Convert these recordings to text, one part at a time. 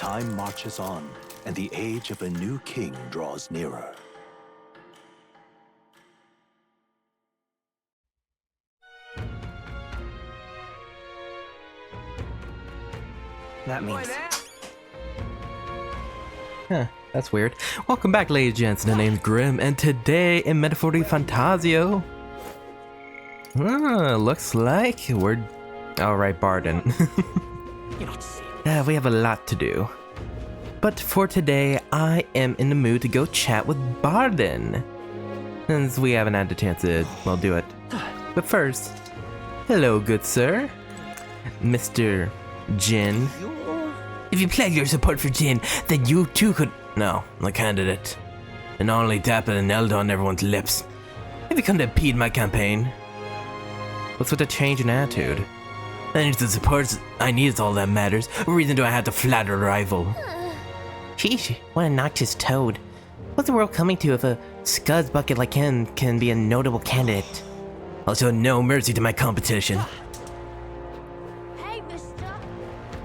Time marches on, and the age of a new king draws nearer. That means... Huh, that's weird. Welcome back, ladies and gents. My name's Grimm, and today in Metaphor Refantazio... looks like we're... Alright, Bardon. We have a lot to do. But for today, I am in the mood to go chat with Bardon. Since we haven't had the chance to, well, do it. But first, hello, good sir. Mr. Jin. If you pledge your support for Jin, then you too could... No, the candidate. And not only dapping an Elda on everyone's lips. Have you come to impede my campaign? What's with the change in attitude? I need the support I need is all that matters. What reason do I have to flatter a rival? Sheesh, what a noxious toad. What's the world coming to if a scuzz bucket like him can be a notable candidate? I'll show no mercy to my competition. Hey, mister.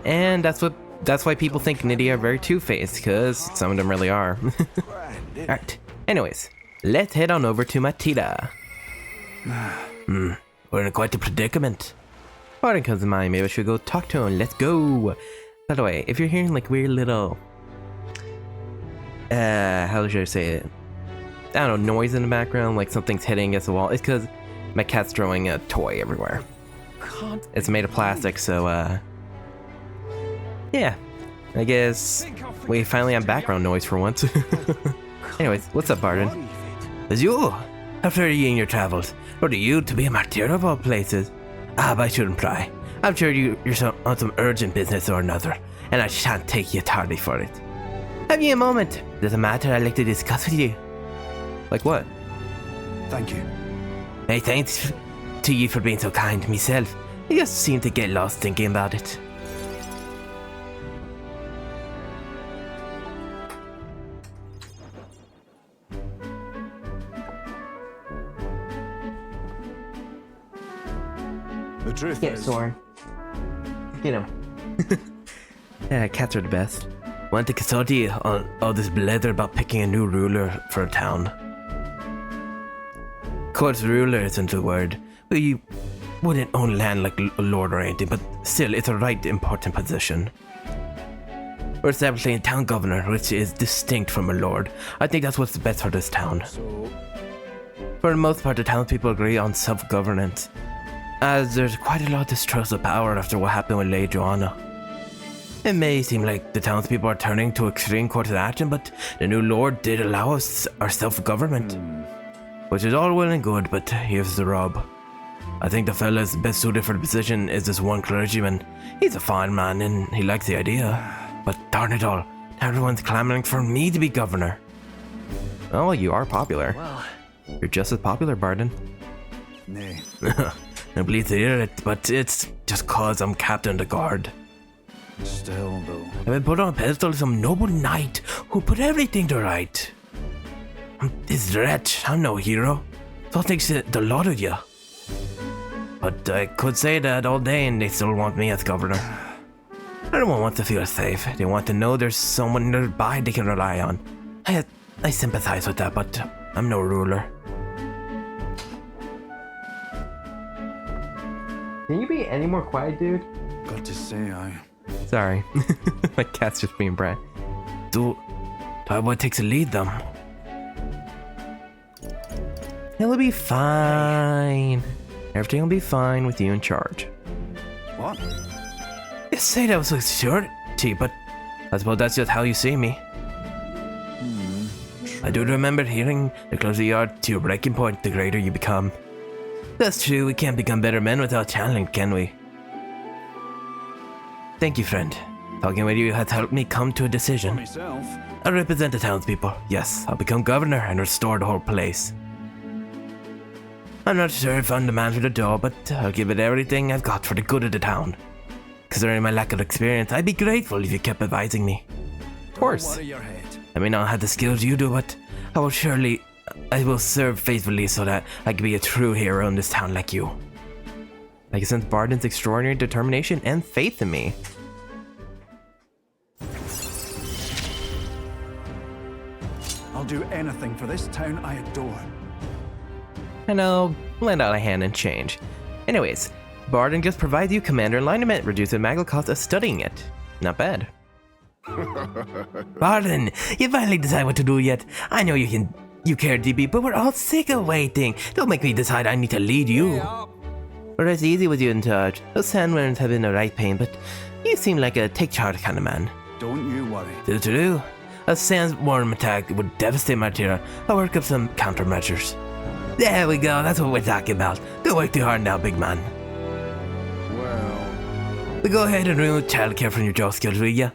And that's why people think Niddy are very two-faced, because some of them really are. Alright, anyways, let's head on over to Matida. We're in quite a predicament. Bardon comes to mind, maybe I should go talk to him. Let's go! By the way, if you're hearing like weird little... how should I say it? I don't know, noise in the background, like something's hitting against the wall. It's because my cat's throwing a toy everywhere. It's made of plastic, so yeah. I guess we finally have background noise for once. Anyways, what's up, Bardon? It's you! How far are you in your travels? Or do you to be a martyr of all places? But I shouldn't pry. I'm sure you're on some urgent business or another, and I shan't take you tardy for it. Have you a moment? There's a matter I'd like to discuss with you. Like what? Thank you. Hey, thanks to you for being so kind. Myself, I just seem to get lost thinking about it. The truth Get is... Soren. Get him. Yeah, cats are the best. Want to consult you on all this blether about picking a new ruler for a town. Of course, ruler isn't the word. You wouldn't own land like a lord or anything, but still, it's a right important position. We're establishing a town governor, which is distinct from a lord. I think that's what's best for this town. So... For the most part, the townspeople agree on self-governance, as there's quite a lot of distrust of power after what happened with Lady Joanna. It may seem like the townspeople are turning to extreme course of action, but the new lord did allow us our self-government. Which is all well and good, but here's the rub. I think the fella's best suited for the position is this one clergyman. He's a fine man and he likes the idea. But darn it all, everyone's clamoring for me to be governor. Oh, you are popular. Well... You're just as popular, Bardon. Nay. I'm pleased to hear it, but it's just cause I'm captain of the guard. Still, though... I've been put on a pedestal as some noble knight who put everything to right. This wretch, I'm no hero. So thinks the lot of you. But I could say that all day and they still want me as governor. Everyone wants to feel safe. They want to know there's someone nearby they can rely on. I sympathize with that, but I'm no ruler. Can you be any more quiet, dude? Got to say, Sorry. My cat's just being brat. Do what takes a lead, them. It'll be fine. Everything will be fine with you in charge. What? You say that was a surety, but I suppose that's just how you see me. I do remember hearing the closer you are to your breaking point, the greater you become. That's true, we can't become better men without channeling, can we? Thank you, friend. Talking with you has helped me come to a decision. Myself? I represent the townspeople. Yes, I'll become governor and restore the whole place. I'm not sure if I'm the man for the job, but I'll give it everything I've got for the good of the town. Considering my lack of experience, I'd be grateful if you kept advising me. Of course. I may not have the skills you do, but I will serve faithfully so that I can be a true hero in this town like you. I can sense Bardon's extraordinary determination and faith in me. I'll do anything for this town I adore. And I'll lend out a hand in change. Anyways, Bardon just provides you commander alignment, reduces the magical cost of studying it. Not bad. Bardon, you finally decide what to do yet. I know you care deeply, but we're all sick of waiting. Don't make me decide I need to lead you. But it's easy with you in charge. Those sandworms have been a right pain, but you seem like a take charge kind of man. Don't you worry. Do. A sandworm attack would devastate my terror. I'll work up some countermeasures. There we go, that's what we're talking about. Don't work too hard now, big man. Well... But go ahead and remove childcare from your job skills, will ya?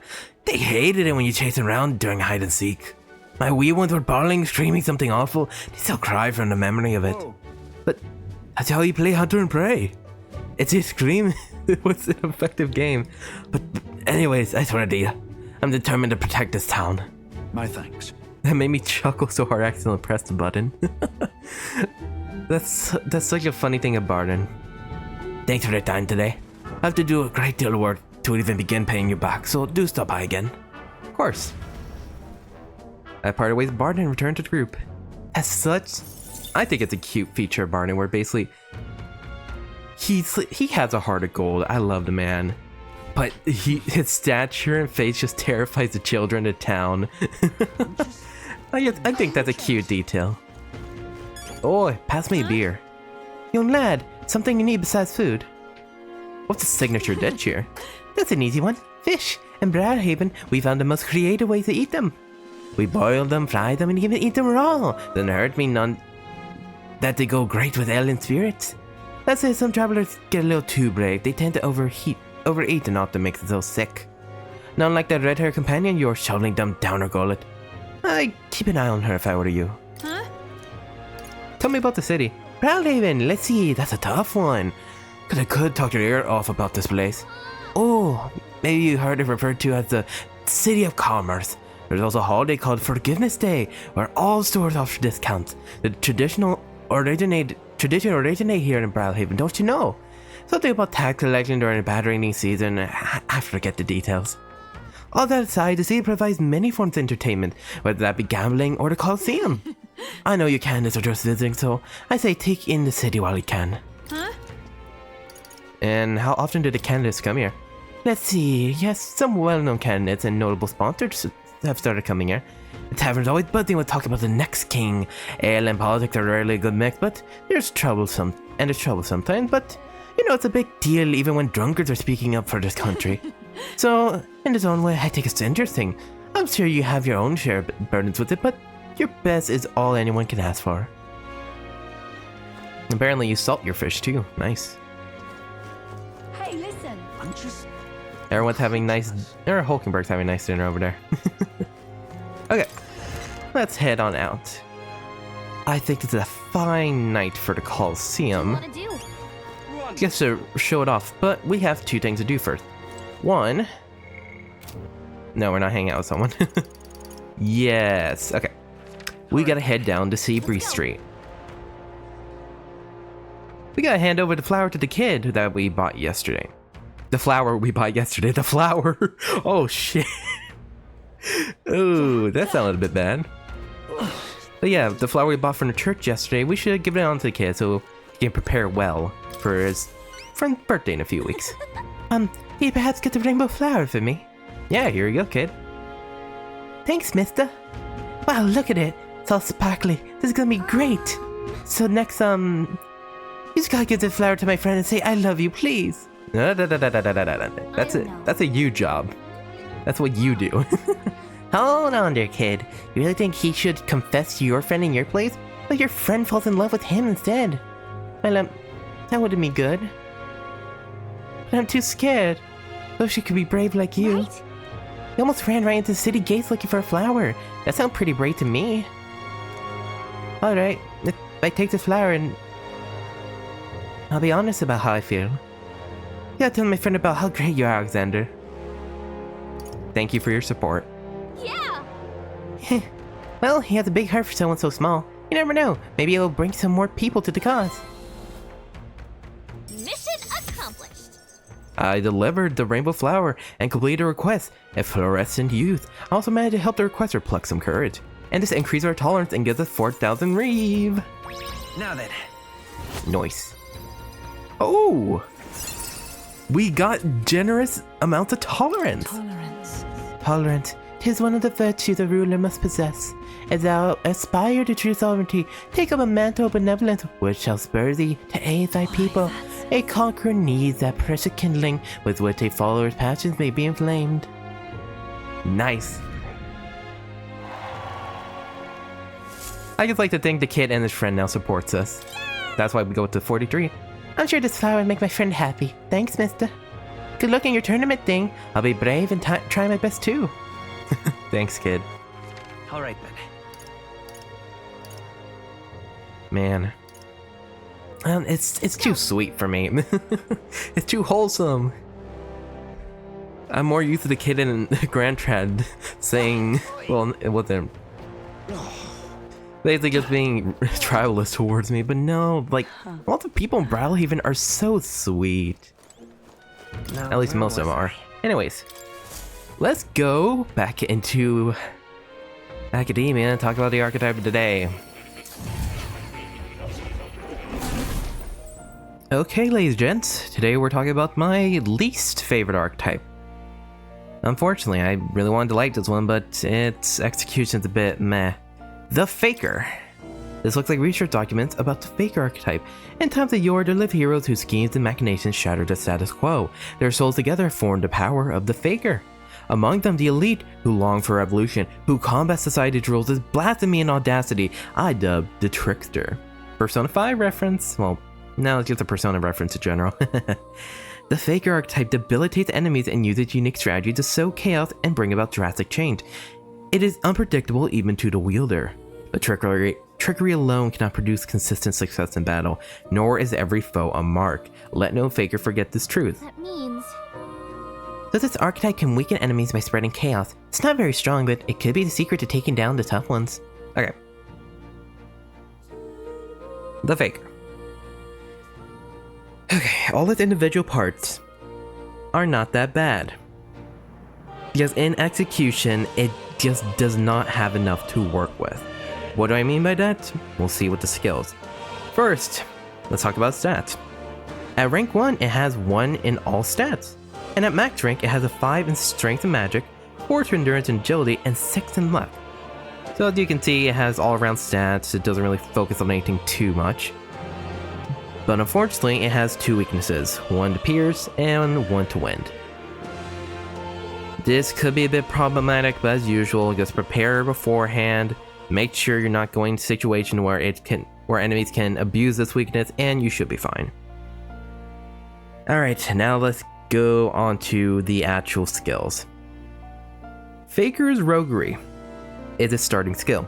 They hated it when you chased around during hide and seek. My wee ones were bawling, screaming something awful. They still cry from the memory of it. Oh. But that's how you play Hunter and Prey. It's a scream. It was an effective game. But anyways, I swear to you, I'm determined to protect this town. My thanks. That made me chuckle so hard I accidentally pressed the button. That's such a funny thing of Bardon. Thanks for your time today. I have to do a great deal of work to even begin paying you back, so do stop by again. Of course. I parted ways with Bardon and returned to the group. As such, I think it's a cute feature of Bardon where basically he has a heart of gold. I love the man. But his stature and face just terrifies the children of town. I think that's a cute detail. Oh, pass me a beer. Young lad, something you need besides food. What's a signature dish here? That's an easy one. Fish. In Bradhaven, we found the most creative ways to eat them. We boil them, fry them, and even eat them raw. Doesn't hurt me none that they go great with alien spirits. Let's say some travelers get a little too brave. They tend to overeat and often makes it so sick. Not unlike that red-haired companion you're shoveling them down her gullet. I'd keep an eye on her if I were you. Huh? Tell me about the city. Bradhaven, let's see, that's a tough one. Cause I could talk your ear off about this place. Oh, maybe you heard it referred to as the City of Commerce. There's also a holiday called Forgiveness Day, where all stores offer discounts. The tradition originated here in Bradhaven, don't you know? Something about tax collection during the bad rainy season. I forget the details. All that aside, the city provides many forms of entertainment, whether that be gambling or the Coliseum. I know you candidates are just visiting, so I say take in the city while you can. Huh? And how often do the candidates come here? Let's see, yes, some well-known candidates and notable sponsors have started coming here. The tavern's always buzzing with talk about the next king. Ale and politics are rarely a good mix, but there's trouble sometimes, but you know, it's a big deal even when drunkards are speaking up for this country. So, in its own way, I think it's interesting. I'm sure you have your own share of burdens with it, but your best is all anyone can ask for. Apparently you salt your fish too. Nice. Hey, listen. I'm just... Everyone's having nice... Or Hulkenberg's having nice dinner over there. Okay, let's head on out. I think it's a fine night for the Coliseum. What do you want to do? Just to show it off, but we have two things to do first. One... No, we're not hanging out with someone. Yes, okay. We gotta head down to Seabree Street. We gotta hand over the flower to the kid that we bought yesterday. The flower we bought yesterday. The flower! Oh, shit. Ooh, that sounded a bit bad. But yeah, the flower we bought from the church yesterday, we should give it on to the kid so he can prepare well for his friend's birthday in a few weeks. Can you perhaps get the rainbow flower for me? Yeah, here you go, kid. Thanks, mister. Wow, look at it. It's all sparkly. This is gonna be great. So next, you just gotta give the flower to my friend and say, I love you, please. No. That's it. That's a you job. That's what you do. Hold on there, kid. You really think he should confess to your friend in your place? But your friend falls in love with him instead. Well, that wouldn't be good. But I'm too scared. Though she could be brave like you. Right? You almost ran right into the city gates looking for a flower. That sounds pretty brave to me. Alright, if I take the flower and... I'll be honest about how I feel. You gotta tell my friend about how great you are, Alexander. Thank you for your support. Yeah. Well, he has a big heart for someone so small. You never know. Maybe it'll bring some more people to the cause. Mission accomplished. I delivered the rainbow flower and completed a request. A fluorescent youth. I also managed to help the requester pluck some courage. And this increases our tolerance and gives us 4,000 reeve. Now then. Nice. Oh! We got generous amounts of tolerance. Tolerance. 'Tis one of the virtues a ruler must possess. As thou aspire to true sovereignty, take up a mantle of benevolence, which shall spur thee to aid thy people. A conqueror needs that precious kindling with which a follower's passions may be inflamed. Nice. I just like to think the kid and his friend now supports us. That's why we go to 43. I'm sure this flower will make my friend happy. Thanks, mister. Good luck in your tournament thing. I'll be brave and try my best too. Thanks, kid. All right then. Man. It's too sweet for me. It's too wholesome. I'm more used to the kid in Grand Trad saying, well, it wasn't basically just being tribalist towards me, but no, like, all the people in Brawlhaven are so sweet. At least most of them are. Anyways, let's go back into academia and talk about the archetype of today. Okay, ladies and gents, today we're talking about my least favorite archetype. Unfortunately, I really wanted to like this one, but its execution's a bit meh. The Faker. This looks like research documents about the Faker archetype. In times of yore, there lived heroes whose schemes and machinations shattered the status quo. Their souls together formed the power of the Faker. Among them, the elite, who long for revolution, who combat society's rules with blasphemy and audacity, I dubbed the Trickster. Persona 5 reference? Well, no, it's just a Persona reference in general. The Faker archetype debilitates enemies and uses unique strategy to sow chaos and bring about drastic change. It is unpredictable even to the wielder. But trickery alone cannot produce consistent success in battle, nor is every foe a mark. Let no Faker forget this truth. That means... So this archetype can weaken enemies by spreading chaos. It's not very strong, but it could be the secret to taking down the tough ones. Okay. The Faker. Okay, all its individual parts are not that bad. Because in execution, it just does not have enough to work with. What do I mean by that? We'll see with the skills. First, let's talk about stats. At rank 1, it has 1 in all stats. And at max rank, it has a 5 in strength and magic, 4 to endurance and agility, and 6 in luck. So as you can see, it has all around stats, it doesn't really focus on anything too much. But unfortunately, it has 2 weaknesses, 1 to pierce and 1 to wind. This could be a bit problematic, but as usual, just prepare beforehand, make sure you're not going to a situation where enemies can abuse this weakness, and you should be fine. Alright, now let's go on to the actual skills. Faker's Roguery is its starting skill.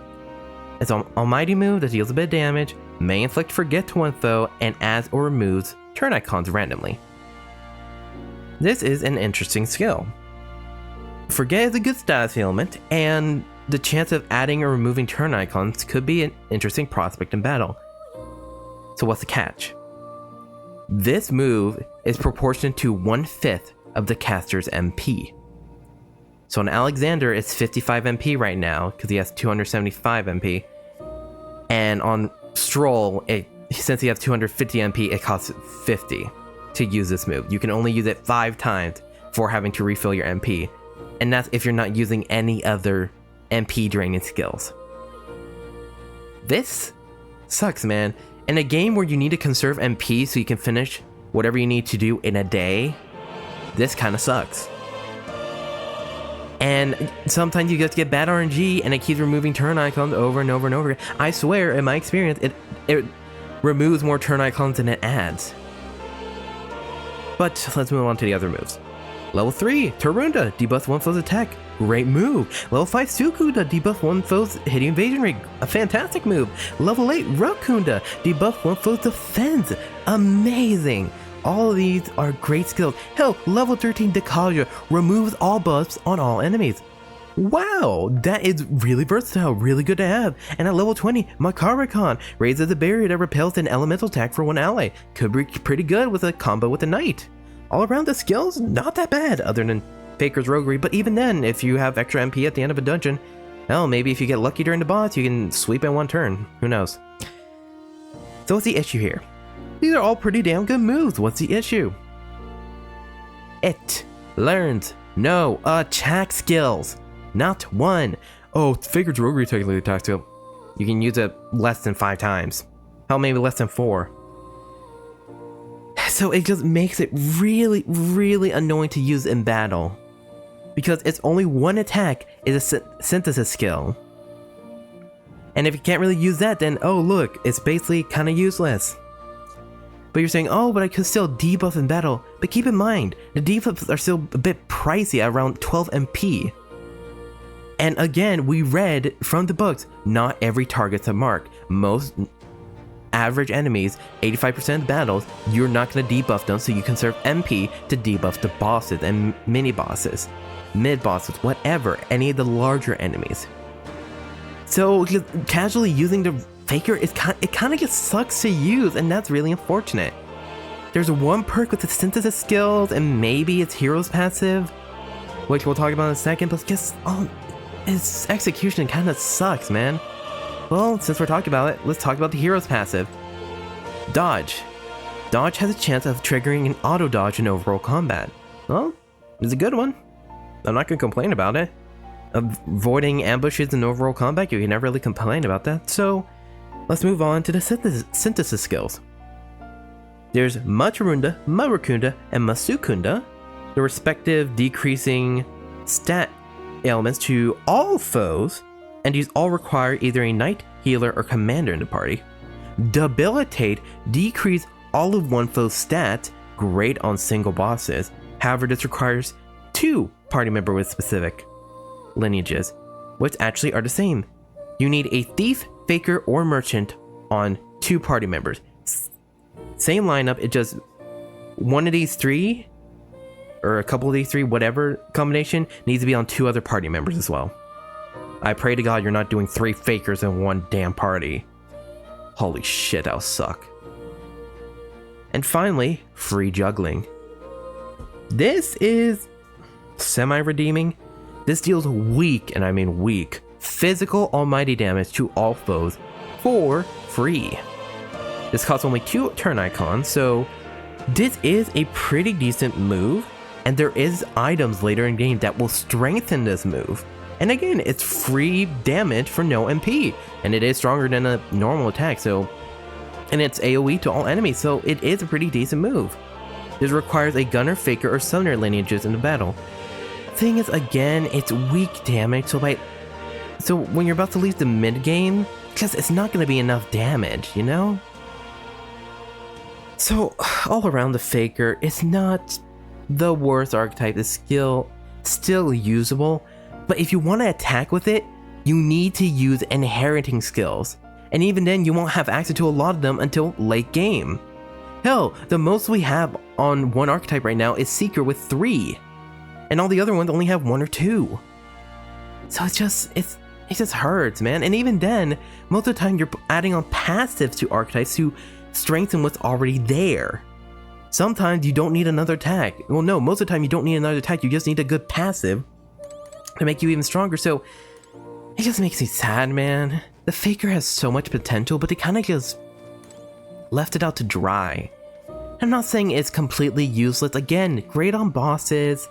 It's an almighty move that deals a bit of damage, may inflict forget to one foe, and adds or removes turn icons randomly. This is an interesting skill. Forget is a good status element, and the chance of adding or removing turn icons could be an interesting prospect in battle. So what's the catch? This move is proportionate to 1/5 of the caster's MP. So on Alexander, it's 55 MP right now, because he has 275 MP. And on Stroll, since he has 250 MP, it costs 50 to use this move. You can only use it 5 times before having to refill your MP. And that's if you're not using any other MP draining skills. This sucks, man. In a game where you need to conserve MP so you can finish whatever you need to do in a day, this kind of sucks. And sometimes you just get bad RNG and it keeps removing turn icons over and over and over again. I swear, in my experience, it removes more turn icons than it adds. But let's move on to the other moves. Level 3, Tarunda, debuffs one foe's attack. Great move. Level 5, Sukunda, debuff one foe's hitting evasion rate. A fantastic move. Level 8, Rakunda, debuff one foe's defense. Amazing. All of these are great skills. Hell, level 13, Dekaja, removes all buffs on all enemies. Wow, that is really versatile, really good to have. And at level 20, Makarakan raises a barrier that repels an elemental attack for one ally. Could be pretty good with a combo with a knight. All around the skills, not that bad, other than Faker's Roguery, but even then, if you have extra MP at the end of a dungeon, Hell, maybe if you get lucky during the boss, you can sweep in one turn. Who knows? So what's the issue here? These are all pretty damn good moves. What's the issue? It learns no attack skills. Not one. Oh, Faker's Rogue technically attack skill. You can use it less than 5 times. Hell, maybe less than 4. So it just makes it really, really annoying to use in battle. Because it's only one attack is a synthesis skill. And if you can't really use that, then oh look, it's basically kind of useless. But you're saying, oh, but I could still debuff in battle. But keep in mind, the debuffs are still a bit pricey at around 12 MP. And again, we read from the books, not every target's a mark. Most average enemies, 85% of battles, you're not going to debuff them, so you conserve MP to debuff the bosses and mini-bosses, mid-bosses, whatever, any of the larger enemies. So casually using the Faker, it kind of just sucks to use, and that's really unfortunate. There's one perk with the synthesis skills, and maybe its hero's passive, which we'll talk about in a second, but just, oh, its execution kind of sucks, man. Well, since we're talking about it, let's talk about the hero's passive. Dodge. Dodge has a chance of triggering an auto dodge in overall combat. Well, it's a good one. I'm not gonna complain about it. Avoiding ambushes in overall combat, you can never really complain about that. So, let's move on to the synthesis skills. There's Matarunda, Marakunda, and Masukunda, the respective decreasing stat elements to all foes, and these all require either a knight, healer, or commander in the party. Debilitate, decrease all of one foe's stats, great on single bosses. However, this requires 2 party members with specific lineages, which actually are the same. You need a thief, faker, or merchant on 2 party members. Same lineup, it just one of these 3, or a couple of these 3, whatever combination, needs to be on 2 other party members as well. I pray to God you're not doing 3 fakers in one damn party. Holy shit, that'll suck. And finally, free juggling. This is semi-redeeming. This deals weak, and I mean weak, physical almighty damage to all foes for free. This costs only 2 turn icons, so this is a pretty decent move, and there is items later in game that will strengthen this move. And again, it's free damage for no MP, and it is stronger than a normal attack, so, and it's AoE to all enemies, so it is a pretty decent move. This requires a gunner, faker, or summoner lineages in the battle. Thing is, again, it's weak damage, so when you're about to leave the mid game, because it's not going to be enough damage, you know? So, all around the Faker, it's not the worst archetype. The skill still usable, but if you want to attack with it, you need to use inheriting skills, and even then you won't have access to a lot of them until late game. Hell, the most we have on one archetype right now is Seeker with 3, and all the other ones only have 1 or 2. So it just hurts, man. And even then, most of the time you're adding on passives to archetypes to strengthen what's already there. Sometimes you don't need another attack. Well, no, most of the time you don't need another attack, you just need a good passive to make you even stronger. So it just makes me sad, man. The Faker has so much potential, but they kind of just left it out to dry. I'm not saying it's completely useless. Again, great on bosses,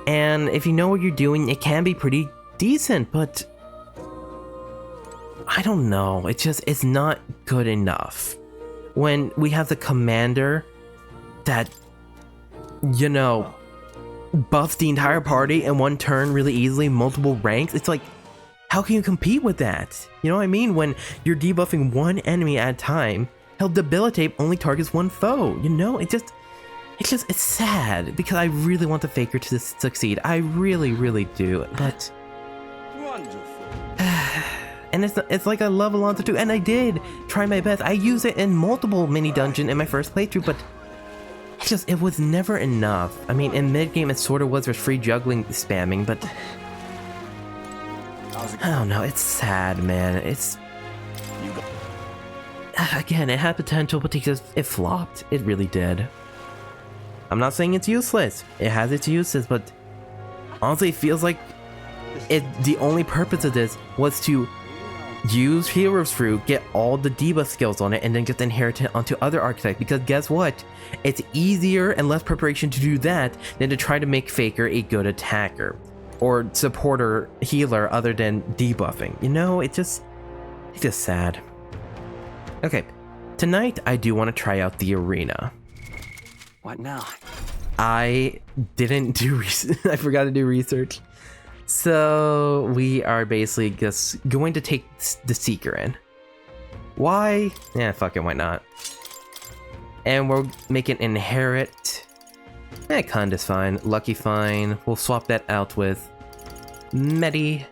and if you know what you're doing, it can be pretty decent, but I don't know. It's not good enough. When we have the commander that, you know, buffs the entire party in one turn really easily, multiple ranks, it's like, how can you compete with that? You know what I mean? When you're debuffing one enemy at a time, hell, debilitate only targets one foe, you know? It's sad, because I really want the Faker to succeed. I really, really do, but Wonderful. and it's like a level on to 2, and I did try my best. I used it in multiple mini dungeons in my first playthrough, but it was never enough. I mean, in mid game it sort of was with free juggling spamming, but I don't know. It's sad, man. It's again, it had potential, but it flopped. It really did. I'm not saying it's useless. It has its uses, but honestly, it feels like the only purpose of this was to use Hero's Fruit, get all the debuff skills on it, and then just inherit it onto other archetypes. Because guess what? It's easier and less preparation to do that than to try to make Faker a good attacker or supporter healer other than debuffing. You know, it's just sad. Okay, tonight I do want to try out the arena. What now? I didn't do I forgot to do research. So we are basically just going to take the Seeker in. Why? Yeah, fuck it, why not? And we'll make it inherit. Kinda's fine. Lucky fine. We'll swap that out with Medi.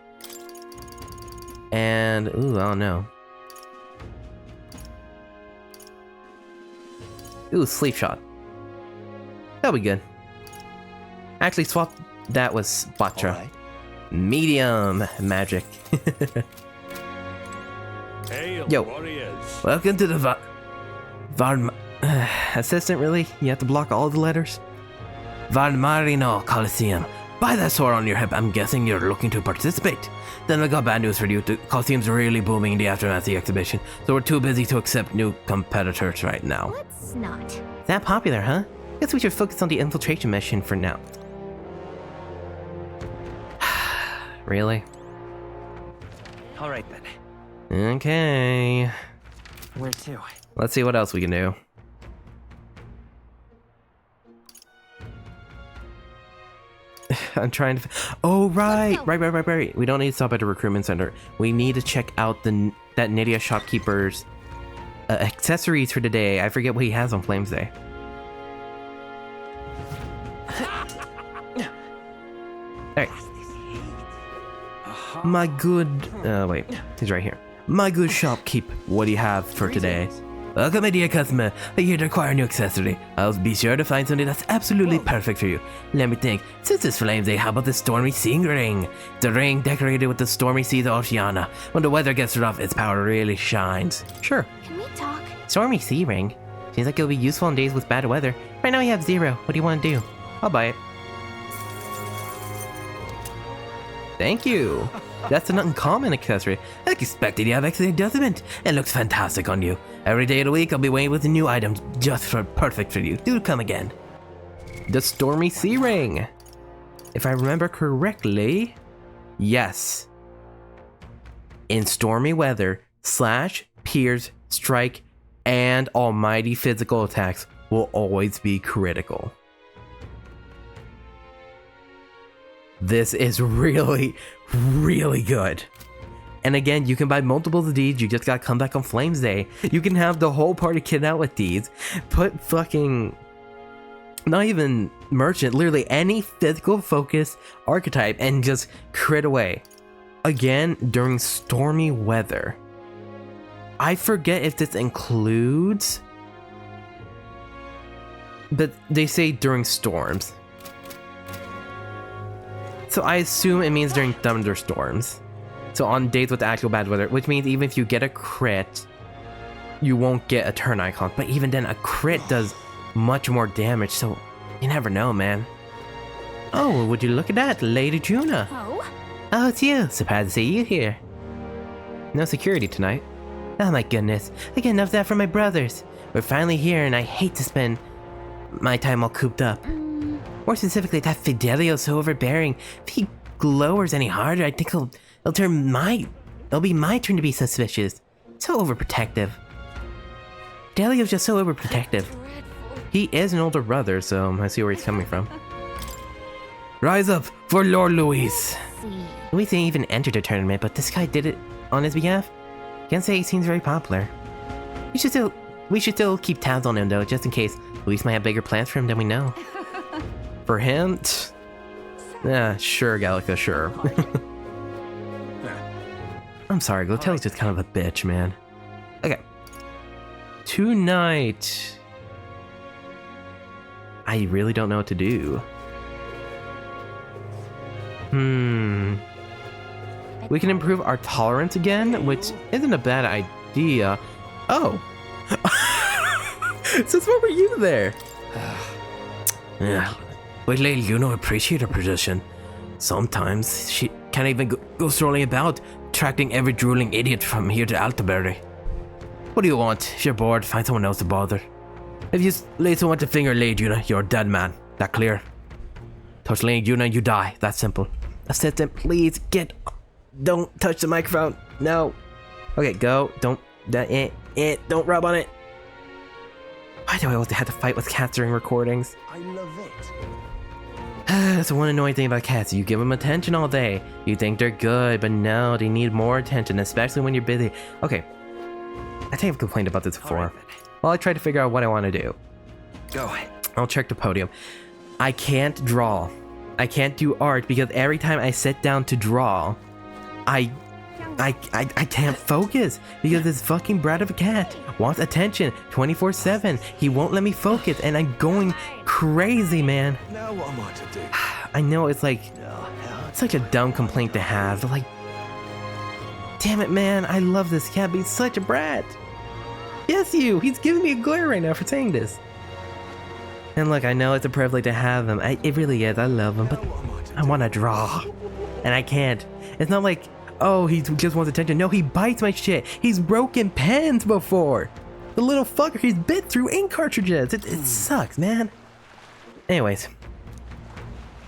And, ooh, I don't know. Ooh, Sleep Shot. That'll be good. Actually, swap that with Batra. Alright. Medium magic. Hail, Yo. warriors. Welcome to the assistant, really? You have to block all the letters? Valmarino Coliseum. By that sword on your hip, I'm guessing you're looking to participate. Then I got bad news for you. The Coliseum's really booming in the aftermath of the exhibition, so we're too busy to accept new competitors right now. Let's not. That popular, huh? Guess we should focus on the infiltration mission for now. Really? All right then. Okay. Where to? Let's see what else we can do. I'm trying to. Oh, right. Right. We don't need to stop at the recruitment center. We need to check out that Nydia shopkeeper's accessories for today. I forget what he has on Flames Day. Alright. My good. Wait. He's right here. My good shopkeep. What do you have for today? Welcome, my dear customer. I hear to acquire a new accessory. I'll be sure to find something that's absolutely perfect for you. Let me think. Since it's Flames Day, how about the Stormy Sea Ring? The ring decorated with the stormy seas of Oceania. When the weather gets rough, its power really shines. Sure. Can we talk? Stormy Sea Ring? Seems like it'll be useful on days with bad weather. Right now you have 0. What do you want to do? I'll buy it. Thank you. That's an uncommon accessory. I expected you have excellent judgment. It looks fantastic on you. Every day of the week I'll be waiting with a new item just perfect for you. Do come again. The Stormy Sea Ring. If I remember correctly, yes. In stormy weather, slash, pierce, strike, and almighty physical attacks will always be critical. This is really, really good. And again, you can buy multiples of these. You just gotta come back on Flames Day. You can have the whole party kit out with these. Put fucking, not even merchant, literally any physical focus archetype and just crit away. Again, during stormy weather. I forget if this includes, but they say during storms. So I assume it means during thunderstorms. So on days with actual bad weather, which means even if you get a crit, you won't get a turn icon. But even then, a crit does much more damage, so you never know, man. Oh, would you look at that, Lady Juna? Oh? Oh, it's you. Surprised to see you here. No security tonight. Oh my goodness, I get enough of that from my brothers. We're finally here and I hate to spend my time all cooped up. More specifically, that Fidelio's so overbearing. If he glowers any harder, I think it'll be my turn to be suspicious. So overprotective. Fidelio's just so overprotective. He is an older brother, so I see where he's coming from. Rise up for Lord Luis. Luis didn't even enter the tournament, but this guy did it on his behalf. Can't say he seems very popular. We should still keep tabs on him though, just in case Luis might have bigger plans for him than we know. For him, yeah, sure, Gallica, sure. I'm sorry, Glotel's just kind of a bitch, man. Okay. Tonight, I really don't know what to do. We can improve our tolerance again, which isn't a bad idea. Oh. Since when were you there? Yeah. But Lady Juno appreciate her position. Sometimes can't even go strolling about, attracting every drooling idiot from here to Altabury. What do you want? If you're bored, find someone else to bother. If you lay someone to finger Lady Yuna, you're a dead man. That clear? Touch Lady Yuna, you die. That's simple. Assistant, please get... Don't touch the microphone. No. Okay, go. Don't rub on it. Why do I always have to fight with cats during recordings? I love it. That's the one annoying thing about cats. You give them attention all day. You think they're good, but no, they need more attention, especially when you're busy. Okay. I think I've complained about this before. Alright, While I try to figure out what I want to do. go. I'll check the podium. I can't draw. I can't do art because every time I sit down to draw, I can't focus because this fucking brat of a cat wants attention 24/7. He won't let me focus and I'm going crazy, man. Now what am I to do? I know it's like such a dumb complaint to have, but like, damn it, man, I love this cat, but he's such a brat. Yes, he's giving me a glare right now for saying this. And look, I know it's a privilege to have him. It really is. I love him, but I want to draw, and I can't. It's not like, oh, he just wants attention. No, he bites my shit. He's broken pens before. The little fucker, he's bit through ink cartridges. It sucks, man. Anyways,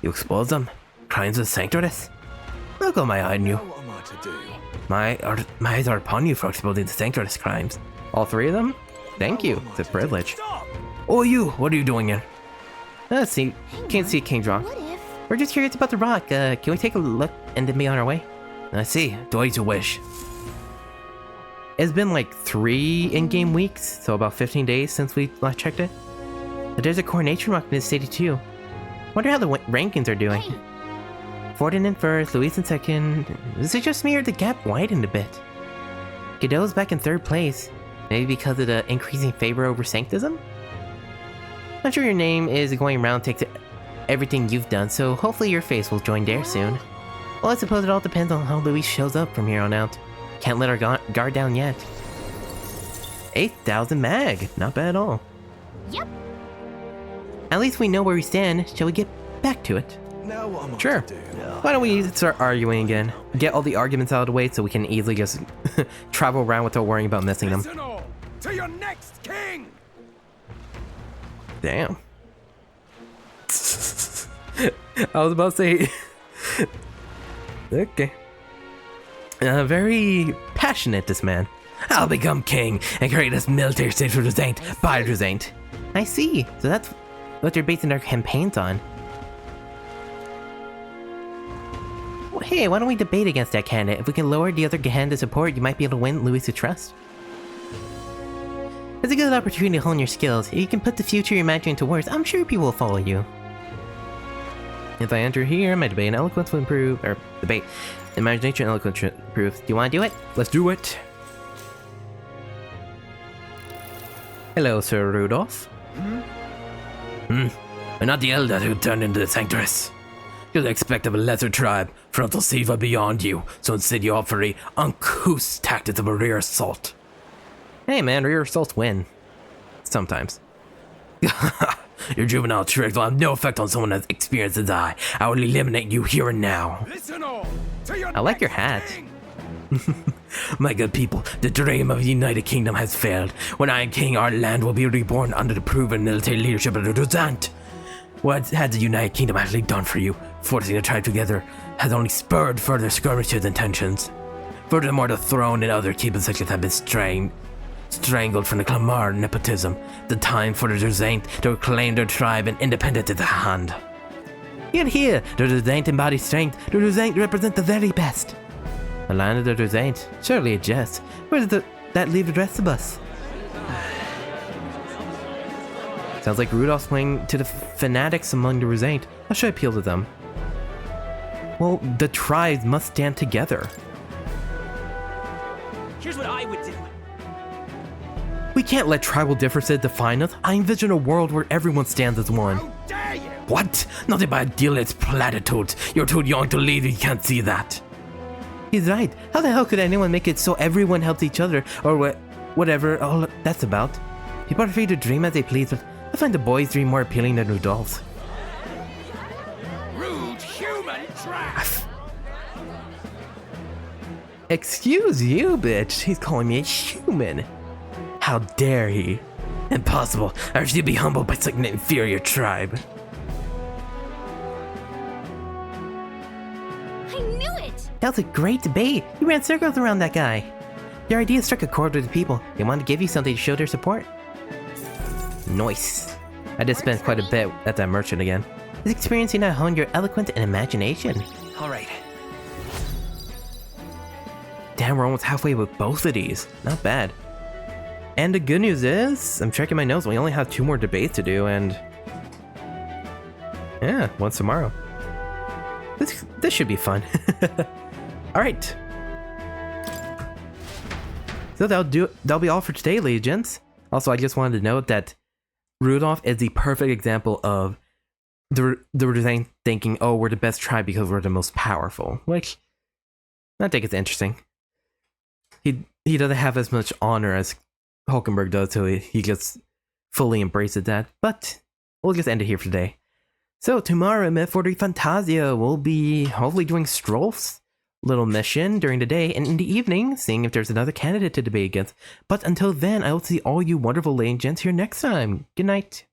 you expose them. Crimes of sanctuaries. I'll go my eye on you. Now what am I to do? My eyes are upon you for exposing the sanctuaries crimes. All three of them? Thank you. It's a privilege. Oh, you! What are you doing here? Let's see. Can't see King Draw. What if? We're just curious about the rock. Can we take a look and then be on our way? I see. Do as you wish. It's been like 3 in-game weeks, so about 15 days since we last checked it. But there's a coronation rock in this city too. Wonder how the rankings are doing. Hey, Forden in first, Louise in second. Is it just me or the gap widened a bit? Godot's back in 3rd place. Maybe because of the increasing favor over sanctism? I'm sure your name is going around thanks to everything you've done, so hopefully your face will join theirs soon. Well, I suppose it all depends on how Louise shows up from here on out. Can't let our guard down yet. 8,000 mag, not bad at all. Yep. At least we know where we stand. Shall we get back to it? Now what am I Sure. to do? Why don't we start arguing again? Get all the arguments out of the way so we can easily just travel around without worrying about missing them. Listen all to your next king! Damn. I was about to say... Okay. Very passionate, this man. I'll become king and create this military state for Roussante by Roussante. I see. So that's what you're basing their campaigns on. Well, hey, why don't we debate against that candidate? If we can lower the other hand to support, you might be able to win Louis' trust. It's a good opportunity to hone your skills. If you can put the future you're imagining into words, I'm sure people will follow you. If I enter here, my debate and eloquence will improve, or debate, imagination and eloquence improves. Do you want to do it? Let's do it. Hello, Sir Rudolf. I'm not the elder who turned into the sanctuaries. You'd expect of a lesser tribe, frontal Siva beyond you, so instead you opt for the uncouth tactics of a rear assault. Hey man, rear assaults win. Sometimes. Your juvenile tricks will have no effect on someone as experienced as I. I will eliminate you here and now. Listen all to your I like your next hat. king! My good people, the dream of a united kingdom has failed. When I am king, our land will be reborn under the proven military leadership of the Roussante. What has the United Kingdom actually done for you? Forcing the tribe together has only spurred further skirmishes and tensions. Furthermore, the throne and other key positions have been strangled from the clamor and nepotism. The time for the Roussante to reclaim their tribe and independence is at hand. Yet here, the Roussante embodies strength. The Roussante represent the very best. The land of the Roussante, surely a jest. Where does that leave the rest of us? Sounds like Rudolph's playing to the fanatics among the Roussante. How should I appeal to them? Well, the tribes must stand together. Here's what I would do. We can't let tribal differences define us. I envision a world where everyone stands as one. How dare you! What? Nothing but idealist platitudes. You're too young to lead, you can't see that. He's right. How the hell could anyone make it so everyone helps each other, or whatever all that's about? People are free to dream as they please, but I find the boys' dream more appealing than Rudolph's. Rude human trash! Excuse you, bitch. He's calling me a human. How dare he? Impossible. I refuse to be humbled by such an inferior tribe. I knew it! That was a great debate. You ran circles around that guy. Your idea struck a chord with the people. They wanted to give you something to show their support. Nice. I did spend quite a bit at that merchant again. This experience you now hone your eloquence and imagination. All right. Damn, we're almost halfway with both of these. Not bad. And the good news is, I'm checking my notes, we only have 2 more debates to do, and... yeah, one's tomorrow. This should be fun. Alright. So that'll be all for today, ladies and gents. Also, I just wanted to note that Rudolf is the perfect example of the design thinking, oh, we're the best tribe because we're the most powerful. Which, I think it's interesting. He doesn't have as much honor as Hulkenberg does, so he just fully embraces that. But we'll just end it here for today. So tomorrow in Metaphor Refantazio, we'll be hopefully doing Stroll's little mission during the day, and in the evening, seeing if there's another candidate to debate against. But until then, I will see all you wonderful ladies and gents here next time. Good night.